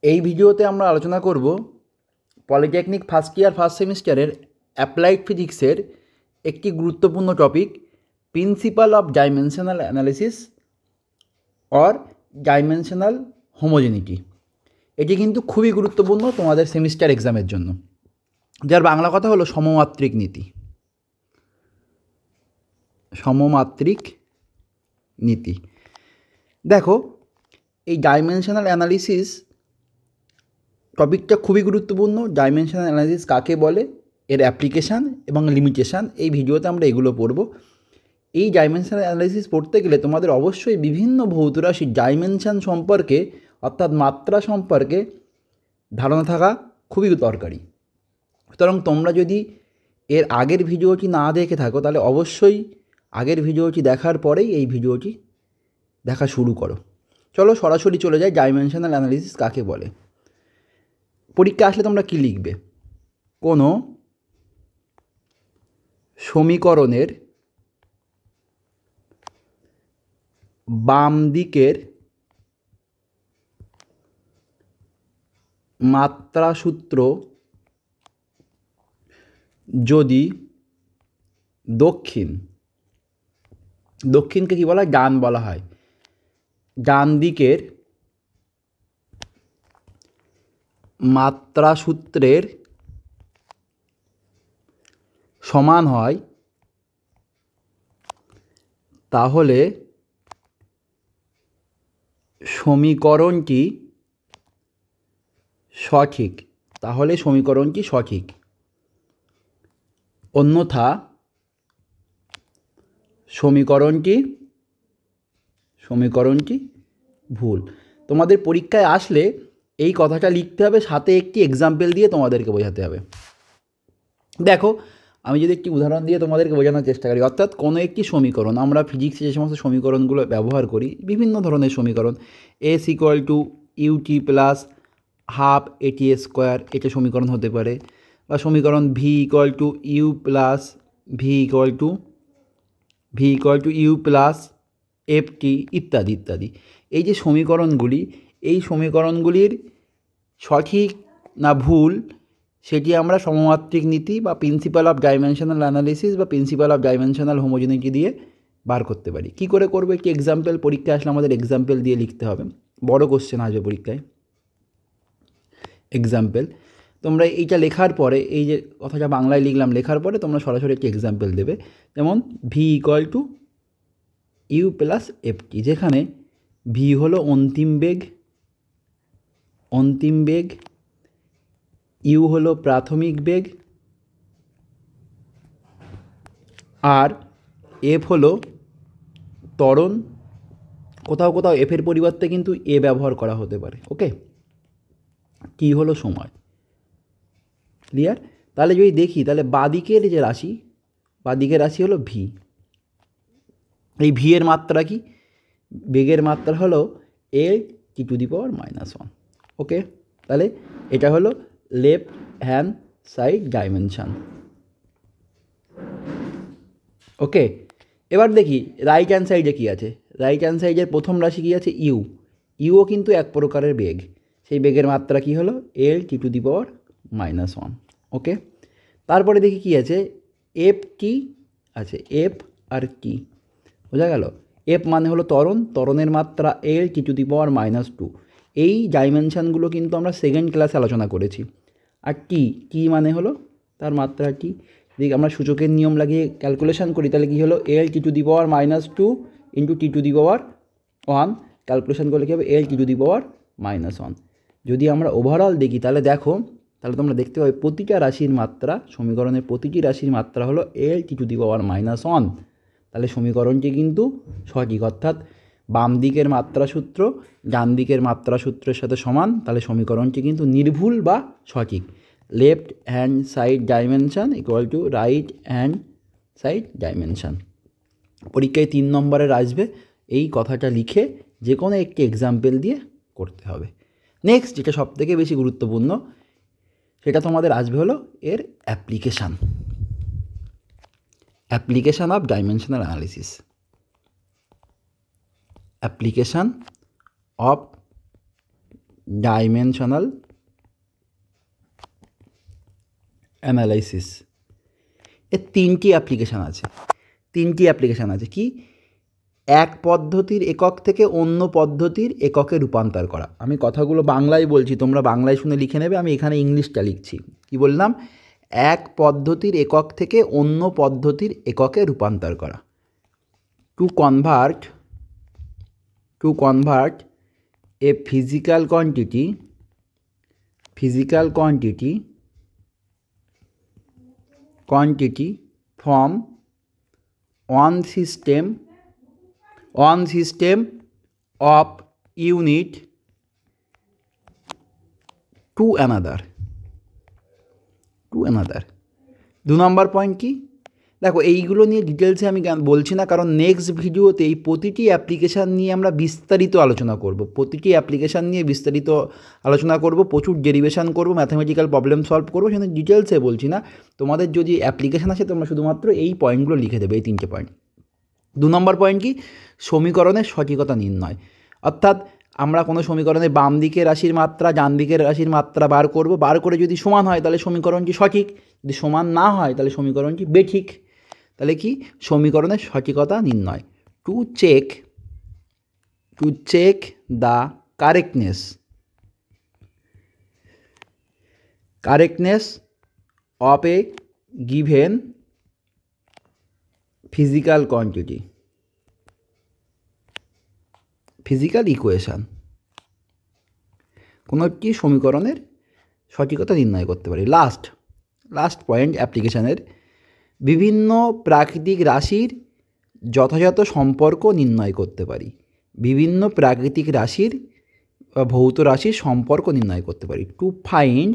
এই ভিডিওতে আমরা আলোচনা করব পলিটেকনিক ফার্স্ট ইয়ার ফার্স্ট সেমিস্টারের অ্যাপ্লাইড ফিজিক্সের একটি গুরুত্বপূর্ণ topic principle of dimensional analysis or dimensional homogeneity. এটি কিন্তু খুবই গুরুত্বপূর্ণ তোমাদের সেমিস্টার এক্সামের জন্য, যার বাংলা কথা হলো সমমাত্রিক নীতি। সমমাত্রিক নীতি দেখো, এই ডাইমেনশনাল অ্যানালিসিস টপিকটা খুবই গুরুত্বপূর্ণ। ডাইমেনশনাল অ্যানালিসিস কাকে বলে, এর অ্যাপ্লিকেশান এবং লিমিটেশান, এই ভিডিওতে আমরা এগুলো পড়ব। এই ডাইমেনশনাল অ্যানালিসিস পড়তে গেলে তোমাদের অবশ্যই বিভিন্ন ভৌত রাশির ডাইমেনশান সম্পর্কে অর্থাৎ মাত্রা সম্পর্কে ধারণা থাকা খুবই দরকারি। সুতরাং তোমরা যদি এর আগের ভিডিওটি না দেখে থাকো তাহলে অবশ্যই আগের ভিডিওটি দেখার পরেই এই ভিডিওটি দেখা শুরু করো। চলো সরাসরি চলে যাই ডাইমেনশনাল অ্যানালিসিস কাকে বলে। পরীক্ষা আসলে তোমরা কী লিখবে? কোনো সমীকরণের বাম দিকের মাত্রা সূত্র যদি দক্ষিণকে কী বলা হয়? ডান বলা হয়। ডান দিকের মাত্রা সূত্রের সমান হয় তাহলে সমীকরণটি সঠিক। অন্যথা সমীকরণটি ভুল। তোমাদের পরীক্ষায় আসলে এই কথাটা লিখতে হবে, সাথে একটি এক্সাম্পল দিয়ে তোমাদেরকে বোঝাতে হবে। দেখো, আমি যদি একটি উদাহরণ দিয়ে তোমাদেরকে বোঝানোর চেষ্টা করি, অর্থাৎ কোনো একটি সমীকরণ, আমরা ফিজিক্সে যে সমস্ত সমীকরণগুলো ব্যবহার করি, বিভিন্ন ধরনের সমীকরণ, s equal to u t plus half a t square, এটা সমীকরণ হতে পারে, বা সমীকরণ v equal to u plus f t ইত্যাদি ইত্যাদি। এই যে সমীকরণগুলি, এই সমীকরণগুলির সঠিক না ভুল সেটি আমরা সমমাত্রিক নীতি বা প্রিন্সিপাল অফ ডাইমেনশনাল অ্যানালিসিস বা প্রিন্সিপাল অফ ডাইমেনশনাল হোমোজেনিটি দিয়ে বার করতে পারি। কী করে করবো? একটি এক্সাম্পল, পরীক্ষায় আসলে আমাদের এক্সাম্পল দিয়ে লিখতে হবে। বড় কোশ্চেন আসবে পরীক্ষায়, এক্সাম্পল। তোমরা এইটা লেখার পরে, এই যে কথাটা বাংলায় লিখলাম, লেখার পরে তোমরা সরাসরি একটি এক্সাম্পল দেবে। যেমন v equal to u plus f t, যেখানে ভি হলো অন্তিম বেগ, ইউ হলো প্রাথমিক বেগ, আর এফ হলো ত্বরণ। কোথাও কোথাও এফের পরিবর্তে কিন্তু এ ব্যবহার করা হতে পারে। ওকে, টি হলো সময়। ক্লিয়ার? তাহলে যদি দেখি, তাহলে বাদিকের রাশি হলো ভি। এই ভি এর মাত্রা কি? বেগের মাত্রা হলো L T to the power -1। ওকে, তাহলে এটা হলো লেফট হ্যান্ড সাইড ডাইমেনশান। ওকে, এবার দেখি রাইট হ্যান্ড সাইডে কী আছে। রাইট হ্যান্ড সাইডের প্রথম রাশি কী আছে? ইউও কিন্তু এক প্রকারের বেগ। সেই বেগের মাত্রা কী হলো? L T to the power -1। ওকে, তারপরে দেখি কী আছে? এফ টি আছে, এফ আর টি। বোঝা গেল? এফ মানে হলো ত্বরণের মাত্রা এল টি টু দি পাওয়ার -2। এই ডাইমেনশানগুলো কিন্তু আমরা সেকেন্ড ক্লাসে আলোচনা করেছি। আর টি মানে হলো তার মাত্রা টি। যদি আমরা সূচকের নিয়ম লাগিয়ে ক্যালকুলেশন করি তাহলে কী হলো? L T to the power -2 into T to the power 1। Calculation করলে কী হবে? L T to the power -1। যদি আমরা ওভারঅল দেখি তাহলে তাহলে তোমরা দেখতে পাবে প্রতিটা রাশির মাত্রা, সমীকরণের প্রতিটি রাশির মাত্রা হলো L T to the power -1। তাহলে সমীকরণটি কিন্তু সঠিক, অর্থাৎ বাম দিকের মাত্রা সূত্র ডান দিকের মাত্রা সূত্রের সাথে সমান। তাহলে সমীকরণটি কিন্তু নির্ভুল বা সঠিক। Left hand side dimension equal to right hand side dimension. পরীক্ষায় 3 নম্বরের আসবে। এই কথাটা লিখে যে কোনো একটি এক্সাম্পল দিয়ে করতে হবে। নেক্সট, যেটা সবথেকে বেশি গুরুত্বপূর্ণ, সেটা তোমাদের আসবে হলো এর application of dimensional analysis. Application of dimensional analysis. এর তিনটি অ্যাপ্লিকেশান আছে। কি? এক পদ্ধতির একক থেকে অন্য পদ্ধতির এককে রূপান্তর করা। আমি কথাগুলো বাংলায় বলছি, তোমরা বাংলায় শুনে লিখে নেবে, আমি এখানে ইংলিশটা লিখছি। কি বললাম? এক পদ্ধতির একক থেকে অন্য পদ্ধতির এককে রূপান্তর করা। To convert a physical quantity from one system of unit to another। 2 number point কি? দেখো, এইগুলো নিয়ে ডিটেলসে আমি বলছি না, কারণ নেক্সট ভিডিওতে এই প্রতিটি অ্যাপ্লিকেশান নিয়ে আমরা বিস্তারিত আলোচনা করব। প্রচুর ডেরিভেশন করব, ম্যাথামেটিক্যাল প্রবলেম সলভ করবো, সেখানে ডিটেলসে বলছি না। তোমাদের যদি অ্যাপ্লিকেশান আছে তোমরা শুধুমাত্র এই পয়েন্টগুলো লিখে দেবে, এই 3টে পয়েন্ট। 2 নম্বর পয়েন্ট কি? সমীকরণের সঠিকতা নির্ণয়। অর্থাৎ আমরা কোনো সমীকরণে বাম দিকের রাশির মাত্রা, ডান দিকের রাশির মাত্রা বার করে যদি সমান হয় তাহলে সমীকরণটি সঠিক, যদি সমান না হয় তাহলে সমীকরণটি বেঠিক। তাহলে কি? সমীকরণের সঠিকতা নির্ণয়। To check the correctness of a given physical equation. কোনো একটি সমীকরণের সঠিকতা নির্ণয় করতে পারি। লাস্ট পয়েন্ট অ্যাপ্লিকেশানের, বিভিন্ন প্রাকৃতিক রাশির যথাযথ সম্পর্ক নির্ণয় করতে পারি। বিভিন্ন প্রাকৃতিক রাশির বা ভৌত রাশির সম্পর্ক নির্ণয় করতে পারি। To find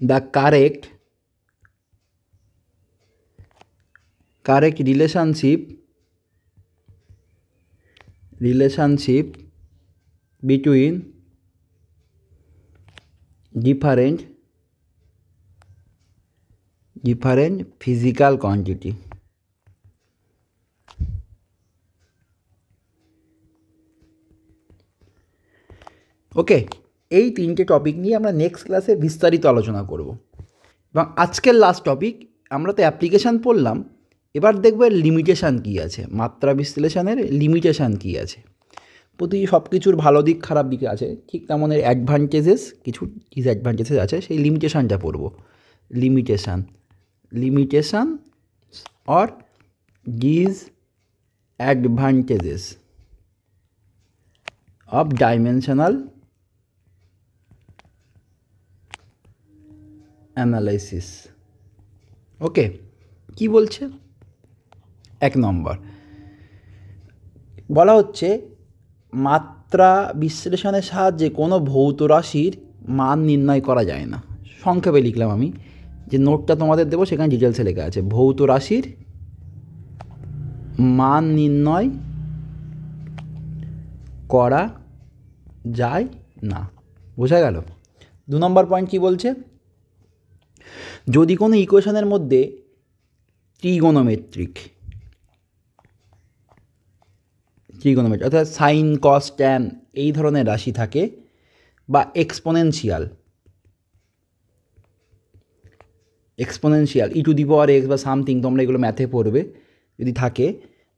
the correct relationship between different physical quantity। ওকে, এই 3টে টপিক নিয়ে আমরা নেক্সট ক্লাসে বিস্তারিত আলোচনা করব। এবং আজকের লাস্ট টপিক, আমরা তো অ্যাপ্লিকেশান পড়লাম, এবার দেখব লিমিটেশান কী আছে, মাত্রা বিশ্লেষণের লিমিটেশান কী আছে। সব কিছুর ভালো দিক খারাপ দিক আছে, ঠিক তেমন এর অ্যাডভান্টেজেস কিছু ডিসঅ্যাডভান্টেজেস আছে, সেই লিমিটেশানটা পড়ব। Limitation or disadvantages of dimensional analysis. Okay, কি বলছে? 1 নম্বর বলা হচ্ছে, মাত্রা বিশ্লেষণের সাহায্যে কোনো ভৌত রাশির মান নির্ণয় করা যায় না। সংক্ষেপে লিখলাম আমি, যে নোটটা তোমাদের দেবো সেখানে ডিটেলসে লেখা আছে, ভৌত রাশির মান নির্ণয় করা যায় না। বোঝা গেল? 2 নম্বর পয়েন্ট কি বলছে? যদি কোনো ইকুয়েশনের মধ্যে ত্রিগোনোমেট্রিক অর্থাৎ সাইন, কস, ট্যান এই ধরনের রাশি থাকে, বা এক্সপোনেনশিয়াল e⁻x বা সামথিং, তোমরা এগুলো ম্যাথে পড়বে, যদি থাকে,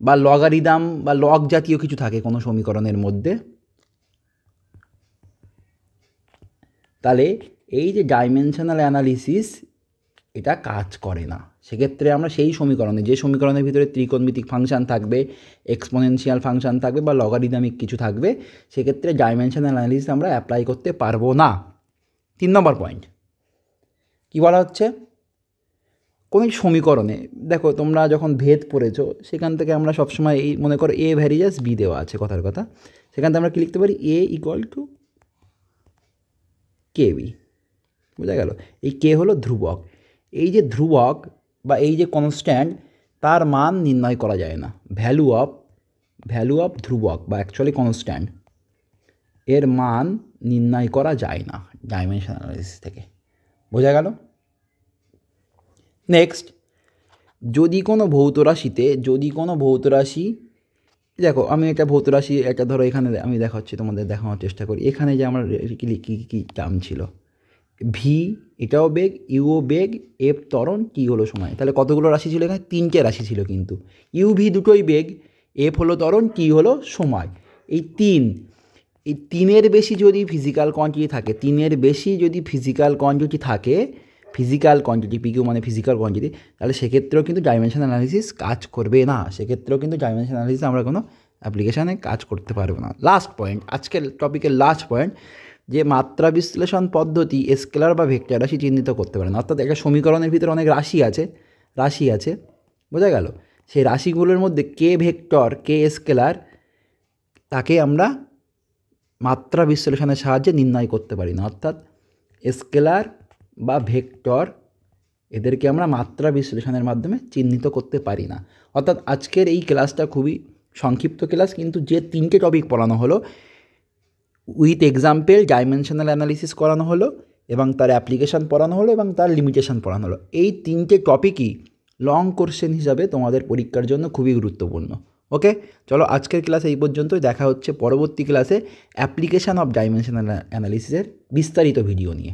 বা লগারিদম বা লগ জাতীয় কিছু থাকে কোনো সমীকরণের মধ্যে, তাহলে এই যে ডাইমেনশনাল অ্যানালিসিস এটা কাজ করে না। সেক্ষেত্রে আমরা সেই সমীকরণে, যে সমীকরণের ভিতরে ত্রিকোণমিতিক ফাংশান থাকবে, এক্সপোনেনশিয়াল ফাংশান থাকবে বা লগারিদমিক কিছু থাকবে, সেক্ষেত্রে ডাইমেনশনাল অ্যানালিসিস আমরা অ্যাপ্লাই করতে পারবো না। 3 নম্বর পয়েন্ট কী বলা হচ্ছে? কোনো সমীকরণে, দেখো তোমরা যখন ভেদ পড়েছো সেখান থেকে আমরা সবসময় এই মনে করো a ভ্যারিয়াস b দেওয়া আছে, কথার কথা, সেখান থেকে আমরা কী লিখতে পারি? a = kb। বোঝা গেল? এই k হলো ধ্রুবক। এই যে ধ্রুবক বা এই যে কনস্ট্যান্ট, তার মান নির্ণয় করা যায় না। ভ্যালু অফ ধ্রুবক বা অ্যাকচুয়ালি কনস্ট্যান্ট, এর মান নির্ণয় করা যায় না ডাইমেনশনাল অ্যানালিসিস থেকে। বোঝা গেল? নেক্সট, যদি কোনো ভৌত রাশি দেখো আমি এটা ভৌত রাশি, এটা ধরো এখানে আমি দেখাচ্ছি, তোমাদের দেখানোর চেষ্টা করি। এখানে যে আমার কী টার্ম ছিল, ভি এটাও বেগ, ইউও বেগ, এফ ত্বরণ, টি হলো সময়। তাহলে কতগুলো রাশি ছিল এখানে? 3টে রাশি ছিল কিন্তু। ইউ ভি দুটোই বেগ, এফ হলো ত্বরণ, টি হলো সময়। এই 3-এর বেশি যদি ফিজিক্যাল কোয়ান্টিটি থাকে, 3-এর বেশি যদি ফিজিক্যাল কোয়ান্টিটি থাকে, ফিজিক্যাল কোয়ান্টিটি, পিকিউ মানে ফিজিক্যাল কোয়ান্টিটি, তাহলে সেক্ষেত্রেও কিন্তু ডাইমেনশন অ্যানালিসিস কাজ করবে না। সেক্ষেত্রেও কিন্তু ডাইমেনশন অ্যানালিসিস আমরা কোনো অ্যাপ্লিকেশানে কাজ করতে পারবো না। লাস্ট পয়েন্ট, আজকের টপিকের লাস্ট পয়েন্ট, যে মাত্রা বিশ্লেষণ পদ্ধতি স্কেলার বা ভেক্টর রাশি চিহ্নিত করতে পারে না। অর্থাৎ একটা সমীকরণের ভিতরে অনেক রাশি আছে, বোঝা গেল? সেই রাশিগুলোর মধ্যে কে ভেক্টর কে স্কেলার তাকে আমরা মাত্রা বিশ্লেষণের সাহায্যে নির্ণয় করতে পারি না। অর্থাৎ স্কেলার বা ভেক্টর এদেরকে আমরা মাত্রা বিশ্লেষণের মাধ্যমে চিহ্নিত করতে পারি না। অর্থাৎ আজকের এই ক্লাসটা খুবই সংক্ষিপ্ত ক্লাস, কিন্তু যে 3টে টপিক পড়ানো হলো, উইথ এক্সাম্পল ডাইমেনশনাল অ্যানালিসিস করানো হলো, এবং তার অ্যাপ্লিকেশান পড়ানো হলো, এবং তার লিমিটেশন পড়ানো হলো। এই 3টে টপিকই লং কোশ্চেন হিসাবে তোমাদের পরীক্ষার জন্য খুবই গুরুত্বপূর্ণ। ওকে, চলো আজকের ক্লাসে এই পর্যন্তই। দেখা হচ্ছে পরবর্তী ক্লাসে অ্যাপ্লিকেশান অফ ডাইমেনশনাল অ্যানালিসিসের বিস্তারিত ভিডিও নিয়ে।